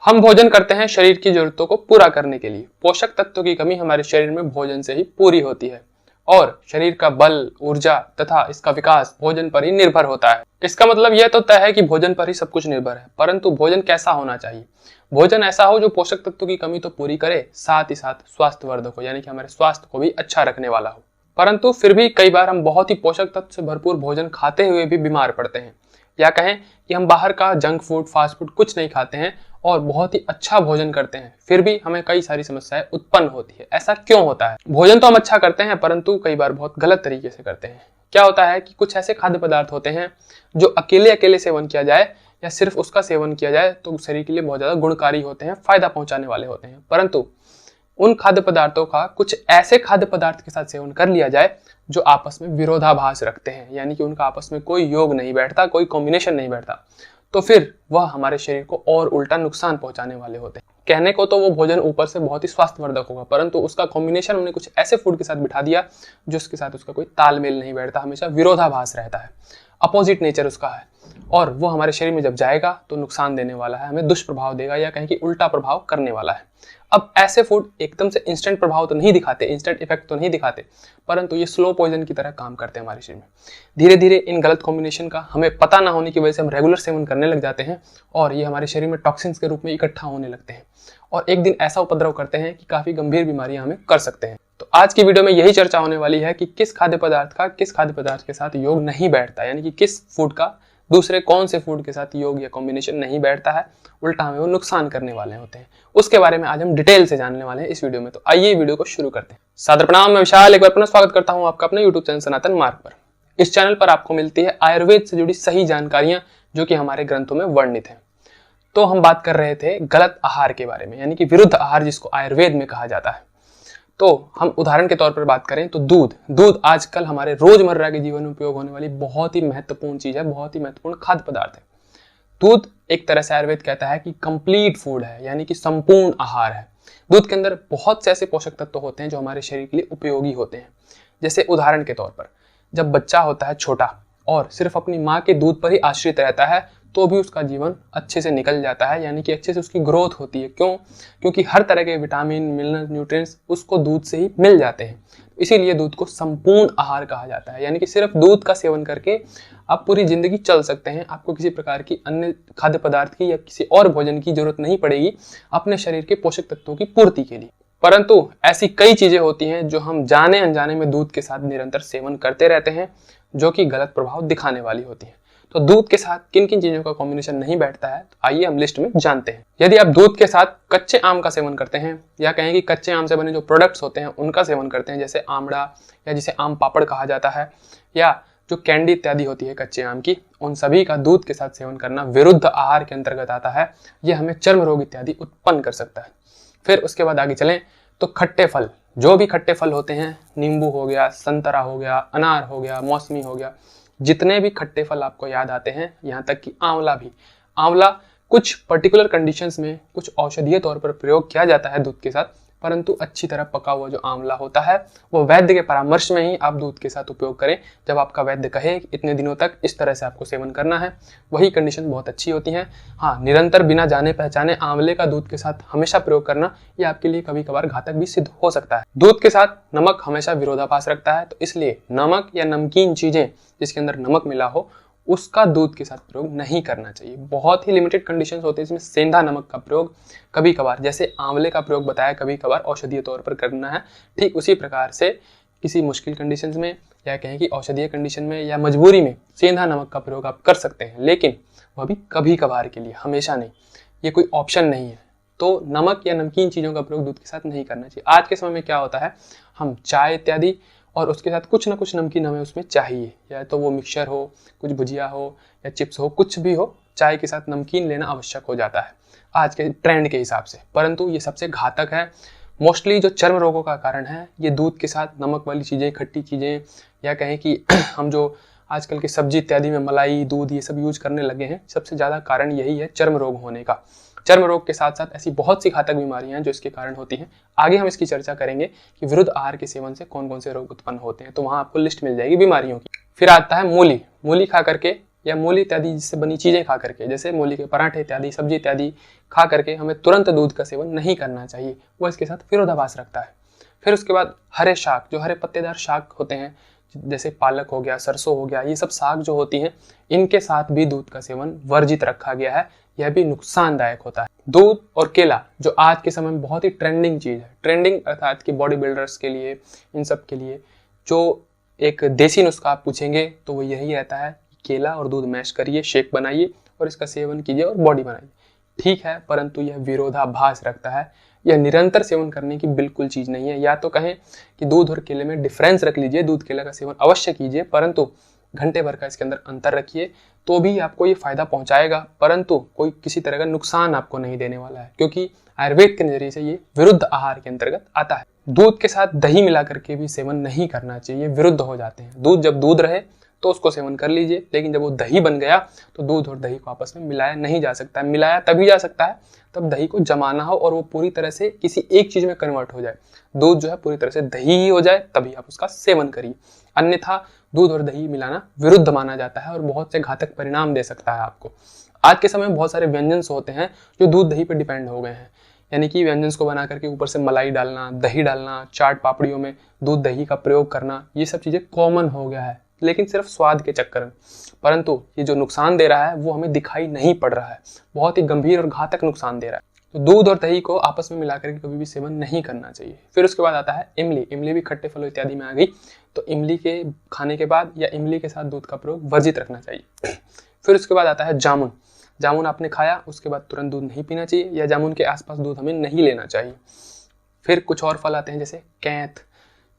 हम भोजन करते हैं शरीर की जरूरतों को पूरा करने के लिए। पोषक तत्वों की कमी हमारे शरीर में भोजन से ही पूरी होती है और शरीर का बल, ऊर्जा तथा इसका विकास भोजन पर ही निर्भर होता है। इसका मतलब यह तो तय है कि भोजन पर ही सब कुछ निर्भर है, परंतु भोजन कैसा होना चाहिए? भोजन ऐसा हो जो पोषक तत्वों की कमी तो पूरी करे, साथ ही साथ स्वास्थ्यवर्धक हो, यानी कि हमारे स्वास्थ्य को भी अच्छा रखने वाला हो। परंतु फिर भी कई बार हम बहुत ही पोषक तत्व से भरपूर भोजन खाते हुए भी बीमार पड़ते हैं, या कहें कि हम बाहर का जंक फूड, फास्ट फूड कुछ नहीं खाते हैं और बहुत ही अच्छा भोजन करते हैं, फिर भी हमें कई सारी समस्याएं उत्पन्न होती है। ऐसा क्यों होता है? भोजन तो हम अच्छा करते हैं, परंतु कई बार बहुत गलत तरीके से करते हैं। क्या होता है कि कुछ ऐसे खाद्य पदार्थ होते हैं जो अकेले अकेले सेवन किया जाए या सिर्फ उसका सेवन किया जाए तो शरीर के लिए बहुत ज्यादा गुणकारी होते हैं, फायदा पहुंचाने वाले होते हैं, परंतु उन खाद्य पदार्थों का कुछ ऐसे खाद्य पदार्थ के साथ सेवन कर लिया जाए जो आपस में विरोधाभास रखते हैं, यानी कि उनका आपस में कोई योग नहीं बैठता, कोई कॉम्बिनेशन नहीं बैठता, तो फिर वह हमारे शरीर को और उल्टा नुकसान पहुंचाने वाले होते हैं। कहने को तो वो भोजन ऊपर से बहुत ही स्वास्थ्यवर्धक होगा, परंतु उसका कॉम्बिनेशन हमने कुछ ऐसे फूड के साथ बिठा दिया जो उसके साथ उसका कोई तालमेल नहीं बैठता, हमेशा विरोधाभास रहता है, अपोजिट नेचर उसका है, और वो हमारे शरीर में जब जाएगा तो नुकसान देने वाला है, हमें दुष्प्रभाव देगा या कहीं कि उल्टा प्रभाव करने वाला है। अब ऐसे फूड एकदम से इंस्टेंट प्रभाव तो नहीं दिखाते, इंस्टेंट इफेक्ट तो नहीं दिखाते, परंतु ये स्लो पॉइजन की तरह काम करते हैं हमारे शरीर में। धीरे धीरे इन गलत कॉम्बिनेशन का हमें पता ना होने की वजह से हम रेगुलर सेवन करने लग जाते हैं और ये हमारे शरीर में टॉक्सिन्स के रूप में इकट्ठा होने लगते हैं और एक दिन ऐसा उपद्रव करते हैं कि काफी गंभीर बीमारियां हमें कर सकते हैं। तो आज की वीडियो में यही चर्चा होने वाली है कि किस खाद्य पदार्थ का किस खाद्य पदार्थ के साथ योग नहीं बैठता, यानी कि किस फूड का दूसरे कौन से फूड के साथ योग या कॉम्बिनेशन नहीं बैठता है, उल्टा हमें वो नुकसान करने वाले होते हैं। उसके बारे में आज हम डिटेल से जानने वाले हैं इस वीडियो में। तो आइए वीडियो को शुरू करते हैं। सादर प्रणाम, मैं विशाल एक बार पुनः स्वागत करता हूं आपका अपने यूट्यूब चैनल सनातन मार्ग पर। इस चैनल पर आपको मिलती है आयुर्वेद से जुड़ी सही जानकारियां जो कि हमारे ग्रंथों में वर्णित है। तो हम बात कर रहे थे गलत आहार के बारे में, यानी कि विरुद्ध आहार जिसको आयुर्वेद में कहा जाता है। तो हम उदाहरण के तौर पर बात करें तो दूध आजकल हमारे रोजमर्रा के जीवन में उपयोग होने वाली बहुत ही महत्वपूर्ण चीज है, बहुत ही महत्वपूर्ण खाद्य पदार्थ है। दूध एक तरह से आयुर्वेद कहता है कि कंप्लीट फूड है, यानी कि संपूर्ण आहार है। दूध के अंदर बहुत से ऐसे पोषक तत्व होते हैं जो हमारे शरीर के लिए उपयोगी होते हैं। जैसे उदाहरण के तौर पर जब बच्चा होता है छोटा और सिर्फ अपनी माँ के दूध पर ही आश्रित रहता है तो भी उसका जीवन अच्छे से निकल जाता है, यानी कि अच्छे से उसकी ग्रोथ होती है। क्यों? क्योंकि हर तरह के विटामिन, मिनरल, न्यूट्रिएंट्स उसको दूध से ही मिल जाते हैं। इसीलिए दूध को संपूर्ण आहार कहा जाता है, यानी कि सिर्फ दूध का सेवन करके आप पूरी जिंदगी चल सकते हैं। आपको किसी प्रकार की अन्य खाद्य पदार्थ की या किसी और भोजन की जरूरत नहीं पड़ेगी अपने शरीर के पोषक तत्वों की पूर्ति के लिए। परंतु ऐसी कई चीजें होती हैं जो हम जाने अनजाने में दूध के साथ निरंतर सेवन करते रहते हैं, जो कि गलत प्रभाव दिखाने वाली होती है। तो दूध के साथ किन किन चीजों का कॉम्बिनेशन नहीं बैठता है, तो आइए हम लिस्ट में जानते हैं। यदि आप दूध के साथ कच्चे आम का सेवन करते हैं या कहें कि कच्चे आम से बने जो प्रोडक्ट्स होते हैं उनका सेवन करते हैं, जैसे आमड़ा या जिसे आम पापड़ कहा जाता है, या जो कैंडी इत्यादि होती है कच्चे आम की, उन सभी का दूध के साथ सेवन करना विरुद्ध आहार के अंतर्गत आता है। यह हमें चर्म रोग इत्यादि उत्पन्न कर सकता है। फिर उसके बाद आगे चलें तो खट्टे फल, जो भी खट्टे फल होते हैं, नींबू हो गया, संतरा हो गया, अनार हो गया, मौसमी हो गया, जितने भी खट्टे फल आपको याद आते हैं, यहाँ तक कि आंवला भी। आंवला कुछ पर्टिकुलर कंडीशंस में कुछ औषधीय तौर पर प्रयोग किया जाता है दूध के साथ, परंतु अच्छी तरह पका हुआ जो आंवला होता है वो वैद्य के परामर्श में ही आप दूध के साथ उपयोग करें। जब आपका वैद्य कहे इतने दिनों तक इस तरह से आपको सेवन करना है, वही कंडीशन बहुत अच्छी होती है। हाँ, निरंतर बिना जाने पहचाने आंवले का दूध के साथ हमेशा प्रयोग करना ये आपके लिए कभी कभार घातक भी सिद्ध हो सकता है। दूध के साथ नमक हमेशा विरोधाभास रखता है, तो इसलिए नमक या नमकीन चीजें जिसके अंदर नमक मिला हो उसका दूध के साथ प्रयोग नहीं करना चाहिए। बहुत ही लिमिटेड कंडीशंस होते हैं इसमें सेंधा नमक का प्रयोग कभी कभार, जैसे आंवले का प्रयोग बताया, कभी कभार औषधीय तौर पर करना है। ठीक उसी प्रकार से किसी मुश्किल कंडीशंस में या कहें कि औषधीय कंडीशन में या मजबूरी में सेंधा नमक का प्रयोग आप कर सकते हैं, लेकिन वह भी कभी कभार के लिए, हमेशा नहीं। ये कोई ऑप्शन नहीं है। तो नमक या नमकीन चीज़ों का प्रयोग दूध के साथ नहीं करना चाहिए। आज के समय में क्या होता है, हम चाय इत्यादि और उसके साथ कुछ ना कुछ नमकीन हमें उसमें चाहिए, या तो वो मिक्सचर हो, कुछ भुजिया हो या चिप्स हो, कुछ भी हो, चाय के साथ नमकीन लेना आवश्यक हो जाता है आज के ट्रेंड के हिसाब से। परंतु ये सबसे घातक है। मोस्टली जो चर्म रोगों का कारण है ये दूध के साथ नमक वाली चीज़ें, खट्टी चीज़ें, या कहें कि हम जो आजकल की सब्जी इत्यादि में मलाई, दूध ये सब यूज करने लगे हैं, सबसे ज़्यादा कारण यही है चर्म रोग होने का। चर्म रोग के साथ साथ ऐसी बहुत सी घातक बीमारियां हैं जो इसके कारण होती हैं। आगे हम इसकी चर्चा करेंगे कि विरुद्ध आहार के सेवन से कौन कौन से रोग उत्पन्न होते हैं, तो वहां आपको लिस्ट मिल जाएगी बीमारियों की। फिर आता है मूली। मूली खा करके या मूली इत्यादि से बनी चीज़ें खा करके, जैसे मूली के पराठे इत्यादि, सब्जी इत्यादि खा करके हमें तुरंत दूध का सेवन नहीं करना चाहिए, वो इसके साथ विरोधाभास रखता है। फिर उसके बाद हरे शाक, जो हरे पत्तेदार शाक होते हैं, जैसे पालक हो गया, सरसों हो गया, ये सब साग जो होती हैं, इनके साथ भी दूध का सेवन वर्जित रखा गया है, यह भी नुकसानदायक होता है। दूध और केला जो आज के समय में बहुत ही ट्रेंडिंग चीज़ है, ट्रेंडिंग अर्थात कि बॉडी बिल्डर्स के लिए, इन सब के लिए जो एक देसी नुस्खा आप पूछेंगे तो वो यही रहता है, केला और दूध मैश करिए, शेक बनाइए और इसका सेवन कीजिए और बॉडी बनाइए। ठीक है, परंतु यह विरोधाभास रखता है, यह निरंतर सेवन करने की बिल्कुल चीज़ नहीं है। या तो कहें कि दूध और केले में डिफरेंस रख लीजिए, दूध केला का सेवन अवश्य कीजिए, परंतु घंटे भर का इसके अंदर अंतर रखिए, तो भी आपको ये फायदा पहुंचाएगा, परंतु कोई किसी तरह का नुकसान आपको नहीं देने वाला है, क्योंकि आयुर्वेद के नजरिए से ये विरुद्ध आहार के अंतर्गत आता है। दूध के साथ दही मिला करके भी सेवन नहीं करना चाहिए, विरुद्ध हो जाते हैं। दूध जब दूध रहे तो उसको सेवन कर लीजिए, लेकिन जब वो दही बन गया तो दूध और दही को आपस में मिलाया नहीं जा सकता है। मिलाया तभी जा सकता है तब दही को जमाना हो और वो पूरी तरह से किसी एक चीज में कन्वर्ट हो जाए, दूध जो है पूरी तरह से दही ही हो जाए, तभी आप उसका सेवन करिए। अन्यथा दूध और दही मिलाना विरुद्ध माना जाता है और बहुत से घातक परिणाम दे सकता है आपको। आज के समय में बहुत सारे व्यंजन होते हैं जो दूध दही पर डिपेंड हो गए हैं, यानी कि व्यंजन को बना करके ऊपर से मलाई डालना, दही डालना, चाट पापड़ियों में दूध दही का प्रयोग करना, ये सब चीज़ें कॉमन हो गया है, लेकिन सिर्फ स्वाद के चक्कर में। परंतु ये जो नुकसान दे रहा है वो हमें दिखाई नहीं पड़ रहा है, बहुत ही गंभीर और घातक नुकसान दे रहा है। तो दूध और दही को आपस में मिलाकर के कभी भी सेवन नहीं करना चाहिए। फिर उसके बाद आता है इमली। इमली भी खट्टे फलों इत्यादि में आ गई, तो इमली के खाने के बाद या इमली के साथ दूध का प्रयोग वर्जित रखना चाहिए। फिर उसके बाद आता है जामुन। जामुन आपने खाया, उसके बाद तुरंत दूध नहीं पीना चाहिए, या जामुन के आसपास दूध हमें नहीं लेना चाहिए। फिर कुछ और फल आते हैं जैसे कैंथ,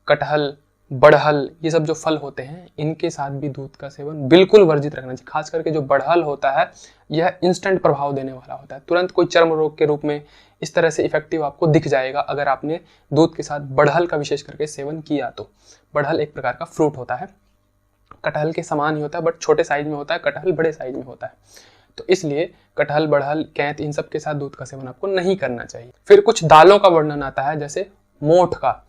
कटहल, बड़हल, ये सब जो फल होते हैं इनके साथ भी दूध का सेवन बिल्कुल वर्जित रखना चाहिए। खास करके जो बड़हल होता है यह इंस्टेंट प्रभाव देने वाला होता है, तुरंत कोई चर्म रोग के रूप में इस तरह से इफेक्टिव आपको दिख जाएगा अगर आपने दूध के साथ बड़हल का विशेष करके सेवन किया तो। बड़हल एक प्रकार का फ्रूट होता है, कटहल के समान ही होता है बट छोटे साइज में होता है, कटहल बड़े साइज में होता है, तो इसलिए कटहल, बड़हल, कैंथ इन सब के साथ दूध का सेवन आपको नहीं करना चाहिए। फिर कुछ दालों का वर्णन आता है जैसे मोठ का,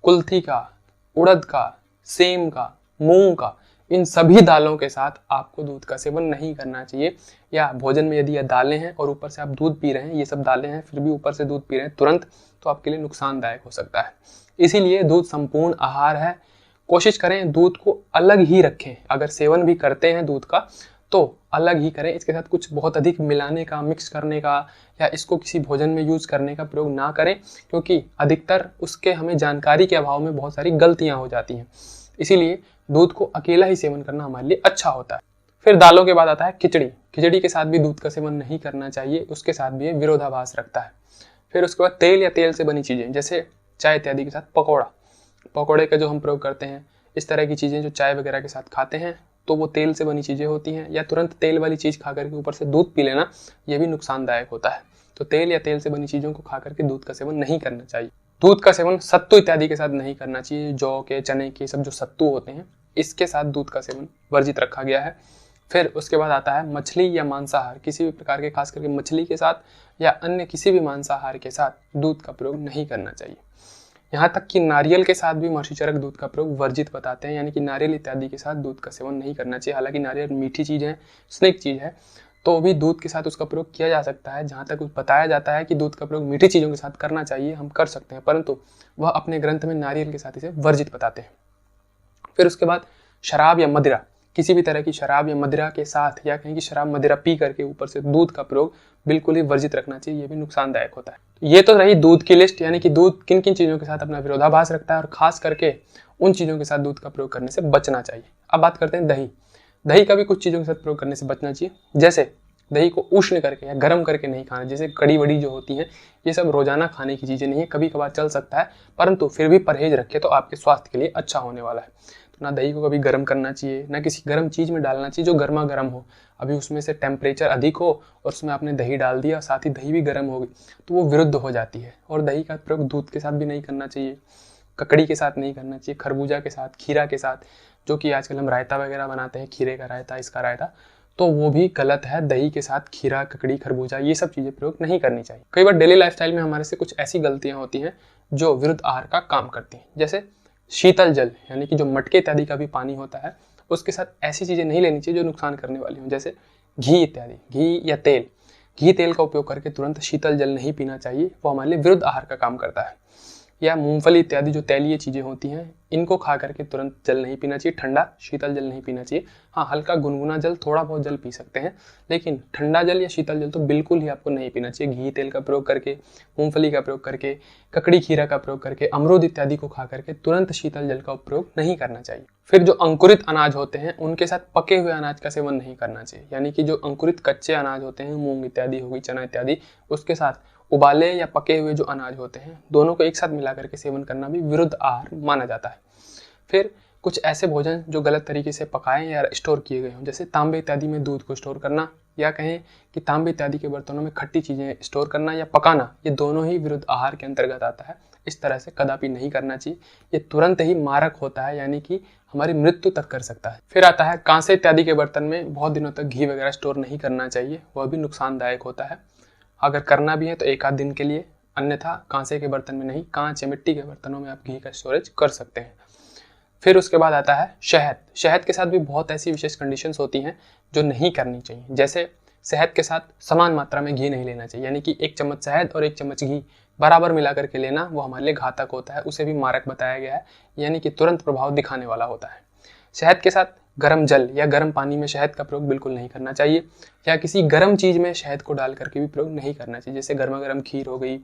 कुल्थी का, उड़द का, सेम का, मूंग का, इन सभी दालों के साथ आपको दूध का सेवन नहीं करना चाहिए। या भोजन में यदि यह दालें हैं और ऊपर से आप दूध पी रहे हैं, ये सब दालें हैं फिर भी ऊपर से दूध पी रहे हैं तुरंत, तो आपके लिए नुकसानदायक हो सकता है। इसीलिए दूध संपूर्ण आहार है, कोशिश करें दूध को अलग ही रखें। अगर सेवन भी करते हैं दूध का तो अलग ही करें, इसके साथ कुछ बहुत अधिक मिलाने का, मिक्स करने का या इसको किसी भोजन में यूज करने का प्रयोग ना करें, क्योंकि अधिकतर उसके हमें जानकारी के अभाव में बहुत सारी गलतियां हो जाती हैं। इसीलिए दूध को अकेला ही सेवन करना हमारे लिए अच्छा होता है। फिर दालों के बाद आता है खिचड़ी। खिचड़ी के साथ भी दूध का सेवन नहीं करना चाहिए, उसके साथ भी ये विरोधाभास रखता है। फिर उसके बाद तेल या तेल से बनी चीजें जैसे चाय इत्यादि के साथ पकौड़ा, पकौड़े का जो हम प्रयोग करते हैं, इस तरह की चीजें जो चाय वगैरह के साथ खाते हैं तो वो तेल से बनी चीजें होती हैं, या तुरंत तेल वाली चीज खा करके ऊपर से दूध पी लेना, ये भी नुकसानदायक होता है। तो तेल या तेल से बनी चीजों को खा करके दूध का सेवन नहीं करना चाहिए। दूध का सेवन सत्तू इत्यादि के साथ नहीं करना चाहिए, जौ के, चने के, सब जो सत्तू होते हैं इसके साथ दूध का सेवन वर्जित रखा गया है। फिर उसके बाद आता है मछली या मांसाहार, किसी भी प्रकार के, खास करके मछली के साथ या अन्य किसी भी मांसाहार के साथ दूध का प्रयोग नहीं करना चाहिए। यहाँ तक कि नारियल के साथ भी महर्षि चरक दूध का प्रयोग वर्जित बताते हैं, यानी कि नारियल इत्यादि के साथ दूध का सेवन नहीं करना चाहिए। हालांकि नारियल मीठी चीज़ है, स्नेक चीज़ है, तो भी दूध के साथ उसका प्रयोग किया जा सकता है। जहाँ तक बताया जाता है कि दूध का प्रयोग मीठी चीज़ों के साथ करना चाहिए, हम कर सकते हैं, परंतु वह अपने ग्रंथ में नारियल के साथ इसे वर्जित बताते हैं। फिर उसके बाद शराब या मदिरा, किसी भी तरह की शराब या मदिरा के साथ या कहीं की शराब मदिरा पी करके ऊपर से दूध का प्रयोग बिल्कुल ही वर्जित रखना चाहिए, ये भी नुकसानदायक होता है। ये तो रही दूध की लिस्ट, यानी कि दूध किन किन चीज़ों के साथ अपना विरोधाभास रखता है और खास करके उन चीज़ों के साथ दूध का प्रयोग करने से बचना चाहिए। अब बात करते हैं दही। दही का भी कुछ चीज़ों के साथ प्रयोग करने से बचना चाहिए, जैसे दही को उष्ण करके या गर्म करके नहीं खाना, जैसे कड़ी वड़ी जो होती हैं, ये सब रोजाना खाने की चीज़ें नहीं है, कभी कभार चल सकता है, परंतु फिर भी परहेज रखें तो आपके स्वास्थ्य के लिए अच्छा होने वाला है। तो ना दही को कभी गर्म करना चाहिए, ना किसी गर्म चीज़ में डालना चाहिए जो गर्मा गर्म हो। अभी उसमें से टेम्परेचर अधिक हो और उसमें आपने दही डाल दिया, साथ ही दही भी गर्म होगी तो वो विरुद्ध हो जाती है। और दही का प्रयोग दूध के साथ भी नहीं करना चाहिए, ककड़ी के साथ नहीं करना चाहिए, खरबूजा के साथ, खीरा के साथ, जो कि आजकल हम रायता वगैरह बनाते हैं, खीरे का रायता, इसका रायता, तो वो भी गलत है। दही के साथ खीरा, ककड़ी, खरबूजा ये सब चीज़ें प्रयोग नहीं करनी चाहिए। कई बार डेली लाइफस्टाइल में हमारे से कुछ ऐसी गलतियाँ होती हैं जो विरुद्ध आहार का काम करती हैं, जैसे शीतल जल, यानी कि जो मटके इत्यादि का भी पानी होता है उसके साथ ऐसी चीज़ें नहीं लेनी चाहिए जो नुकसान करने वाली हों, जैसे घी इत्यादि। घी या तेल, घी तेल का उपयोग करके तुरंत शीतल जल नहीं पीना चाहिए, वो हमारे लिए विरुद्ध आहार का काम करता है। या मूंगफली इत्यादि जो तैलीय चीज़ें होती हैं, इनको खा करके तुरंत जल नहीं पीना चाहिए, ठंडा शीतल जल नहीं पीना चाहिए। हाँ, हल्का गुनगुना जल, थोड़ा बहुत जल पी सकते हैं, लेकिन ठंडा जल या शीतल जल तो बिल्कुल ही आपको नहीं पीना चाहिए। घी तेल का प्रयोग करके, मूंगफली का प्रयोग करके, ककड़ी खीरा का प्रयोग करके, अमरूद इत्यादि को खा करके तुरंत शीतल जल का उपयोग नहीं करना चाहिए। फिर जो अंकुरित अनाज होते हैं, उनके साथ पके हुए अनाज का सेवन नहीं करना चाहिए, यानी कि जो अंकुरित कच्चे अनाज होते हैं, मूंग इत्यादि होगी, चना इत्यादि, उसके साथ उबाले या पके हुए जो अनाज होते हैं, दोनों को एक साथ मिला करके सेवन करना भी विरुद्ध आहार माना जाता है। फिर कुछ ऐसे भोजन जो गलत तरीके से पकाए या स्टोर किए गए हों, जैसे तांबे इत्यादि में दूध को स्टोर करना, या कहें कि तांबे इत्यादि के बर्तनों में खट्टी चीज़ें स्टोर करना या पकाना, ये दोनों ही विरुद्ध आहार के अंतर्गत आता है। इस तरह से कदापि नहीं करना चाहिए, ये तुरंत ही मारक होता है, यानी कि हमारी मृत्यु तक कर सकता है। फिर आता है कांसे इत्यादि के बर्तन में बहुत दिनों तक घी वगैरह स्टोर नहीं करना चाहिए, वह भी नुकसानदायक होता है। अगर करना भी है तो एक आध दिन के लिए, अन्यथा कांसे के बर्तन में नहीं, कांच या मिट्टी के बर्तनों में आप घी का स्टोरेज कर सकते हैं। फिर उसके बाद आता है शहद। शहद के साथ भी बहुत ऐसी विशेष कंडीशंस होती हैं जो नहीं करनी चाहिए। जैसे शहद के साथ समान मात्रा में घी नहीं लेना चाहिए, यानी कि 1 चम्मच शहद और 1 चम्मच घी बराबर मिला करके लेना, वो हमारे लिए घातक होता है, उसे भी मारक बताया गया है, यानी कि तुरंत प्रभाव दिखाने वाला होता है। शहद के साथ गर्म जल या गर्म पानी में शहद का प्रयोग बिल्कुल नहीं करना चाहिए, या किसी गर्म चीज़ में शहद को डाल करके भी प्रयोग नहीं करना चाहिए, जैसे गर्मा गर्म खीर हो गई,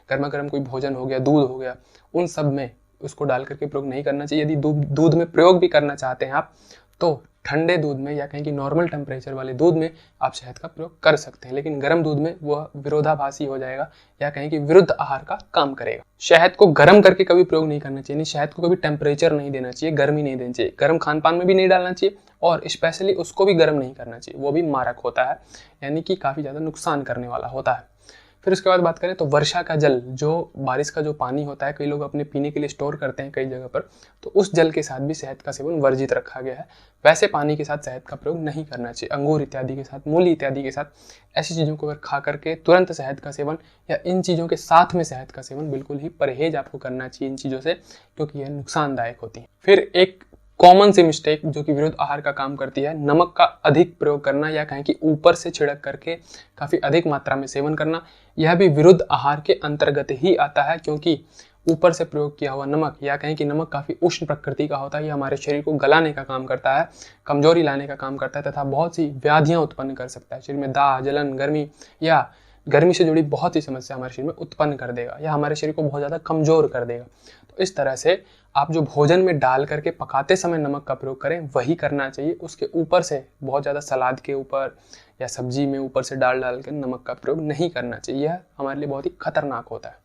गर्मा गर्म कोई भोजन हो गया, दूध हो गया, उन सब में उसको डाल करके प्रयोग नहीं करना चाहिए। यदि दूध में प्रयोग भी करना चाहते हैं आप, तो ठंडे दूध में या कहीं कि नॉर्मल टेम्परेचर वाले दूध में आप शहद का प्रयोग कर सकते हैं, लेकिन गर्म दूध में वह विरोधाभासी हो जाएगा या कहीं कि विरुद्ध आहार का काम करेगा। शहद को गर्म करके कभी प्रयोग नहीं करना चाहिए, शहद को कभी टेम्परेचर नहीं देना चाहिए, गर्मी नहीं देनी चाहिए, गर्म खान पान में भी नहीं डालना चाहिए, और स्पेशली उसको भी गर्म नहीं करना चाहिए, वो भी मारक होता है, यानी कि काफ़ी ज़्यादा नुकसान करने वाला होता है। फिर उसके बाद बात करें तो वर्षा का जल, जो बारिश का जो पानी होता है, कई लोग अपने पीने के लिए स्टोर करते हैं कई जगह पर, तो उस जल के साथ भी शहद का सेवन वर्जित रखा गया है। वैसे पानी के साथ शहद का प्रयोग नहीं करना चाहिए। अंगूर इत्यादि के साथ, मूली इत्यादि के साथ ऐसी चीज़ों को अगर खा करके तुरंत शहद का सेवन, या इन चीज़ों के साथ में शहद का सेवन, बिल्कुल ही परहेज आपको करना चाहिए इन चीज़ों से, क्योंकि यह नुकसानदायक होती है। फिर एक कॉमन सी मिस्टेक जो कि विरुद्ध आहार का काम करती है, नमक का अधिक प्रयोग करना, या कहें कि ऊपर से छिड़क करके काफ़ी अधिक मात्रा में सेवन करना, यह भी विरुद्ध आहार के अंतर्गत ही आता है, क्योंकि ऊपर से प्रयोग किया हुआ नमक, या कहें कि नमक काफ़ी उष्ण प्रकृति का होता है, ये हमारे शरीर को गलाने का काम करता है, कमजोरी लाने का काम करता है, तथा बहुत सी व्याधियाँ उत्पन्न कर सकता है। शरीर में दाह, जलन, गर्मी या गर्मी से जुड़ी बहुत सी समस्या हमारे शरीर में उत्पन्न कर देगा, या हमारे शरीर को बहुत ज़्यादा कमजोर कर देगा। तो इस तरह से आप जो भोजन में डाल करके पकाते समय नमक का प्रयोग करें, वही करना चाहिए। उसके ऊपर से बहुत ज़्यादा सलाद के ऊपर या सब्जी में ऊपर से डाल कर नमक का प्रयोग नहीं करना चाहिए, यह हमारे लिए बहुत ही खतरनाक होता है।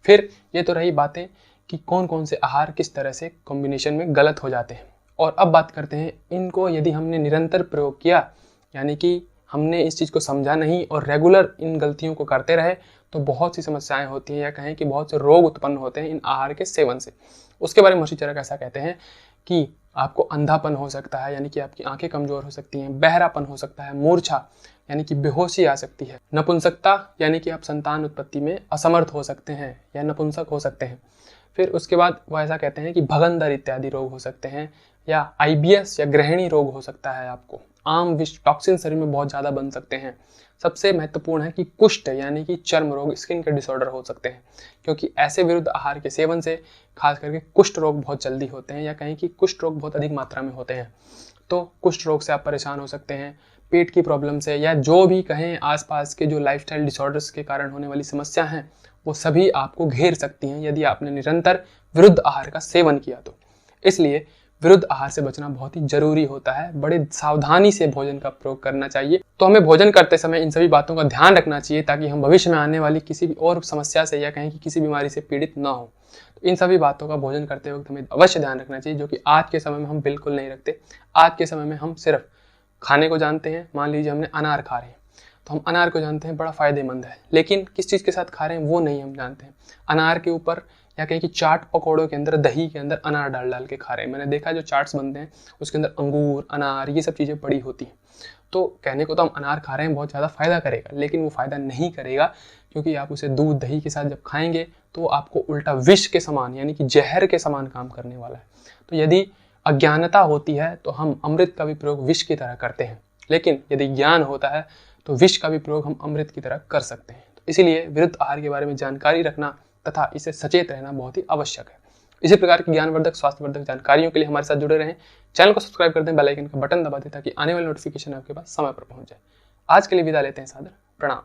फिर ये तो रही बातें कि कौन कौन से आहार किस तरह से कॉम्बिनेशन में गलत हो जाते हैं, और अब बात करते हैं इनको यदि हमने निरंतर प्रयोग किया, यानी कि हमने इस चीज़ को समझा नहीं और रेगुलर इन गलतियों को करते रहे, तो बहुत सी समस्याएं होती हैं, या कहें कि बहुत से रोग उत्पन्न होते हैं इन आहार के सेवन से। उसके बारे में महर्षि चरक ऐसा कहते हैं कि आपको अंधापन हो सकता है, यानी कि आपकी आंखें कमजोर हो सकती हैं, बहरापन हो सकता है, मूर्छा यानी कि बेहोशी आ सकती है, नपुंसकता यानी कि आप संतान उत्पत्ति में असमर्थ हो सकते हैं या नपुंसक हो सकते हैं। फिर उसके बाद वो ऐसा कहते हैं कि भगंदर इत्यादि रोग हो सकते हैं, या IBS या गृहिणी रोग हो सकता है, आपको आम विष टॉक्सिन शरीर में बहुत ज़्यादा बन सकते हैं। सबसे महत्वपूर्ण है कि कुष्ठ यानी कि चर्म रोग, स्किन के डिसऑर्डर हो सकते हैं, क्योंकि ऐसे विरुद्ध आहार के सेवन से खास करके कुष्ठ रोग बहुत जल्दी होते हैं, या कहें कि कुष्ठ रोग बहुत अधिक मात्रा में होते हैं। तो कुष्ठ रोग से आप परेशान हो सकते हैं, पेट की प्रॉब्लम से, या जो भी कहें आसपास के जो लाइफस्टाइल डिसऑर्डर्स के कारण होने वाली समस्या हैं, वो सभी आपको घेर सकती हैं यदि आपने निरंतर विरुद्ध आहार का सेवन किया तो। इसलिए विरुद्ध आहार से बचना बहुत ही जरूरी होता है, बड़े सावधानी से भोजन का प्रयोग करना चाहिए। तो हमें भोजन करते समय इन सभी बातों का ध्यान रखना चाहिए, ताकि हम भविष्य में आने वाली किसी भी और समस्या से या कहें कि किसी बीमारी से पीड़ित ना हो। तो इन सभी बातों का भोजन करते वक्त हमें अवश्य ध्यान रखना चाहिए, जो कि आज के समय में हम बिल्कुल नहीं रखते। आज के समय में हम सिर्फ खाने को जानते हैं। मान लीजिए हमने अनार खा रहे हैं, तो हम अनार को जानते हैं बड़ा फायदेमंद है, लेकिन किस चीज़ के साथ खा रहे हैं वो नहीं हम जानते हैं। अनार के ऊपर या कहीं कि चाट पकौड़ों के अंदर, दही के अंदर अनार डाल डाल के खा रहे हैं। मैंने देखा जो चाट्स बनते हैं उसके अंदर अंगूर, अनार, ये सब चीज़ें पड़ी होती हैं। तो कहने को तो हम अनार खा रहे हैं, बहुत ज़्यादा फायदा करेगा, लेकिन वो फायदा नहीं करेगा, क्योंकि आप उसे दूध दही के साथ जब खाएंगे तो आपको उल्टा विष के समान यानी कि जहर के समान काम करने वाला है। तो यदि अज्ञानता होती है तो हम अमृत का भी प्रयोग विष की तरह करते हैं, लेकिन यदि ज्ञान होता है तो विष का भी प्रयोग हम अमृत की तरह कर सकते हैं। तो इसीलिए विरुद्ध आहार के बारे में जानकारी रखना तथा इससे सचेत रहना बहुत ही आवश्यक है। इसी प्रकार की ज्ञानवर्धक, स्वास्थ्यवर्धक जानकारियों के लिए हमारे साथ जुड़े रहें। चैनल को सब्सक्राइब कर दें, बेल आइकन का बटन दबा दें ताकि आने वाली नोटिफिकेशन आपके पास समय पर पहुंच जाए। आज के लिए विदा लेते हैं, सादर प्रणाम।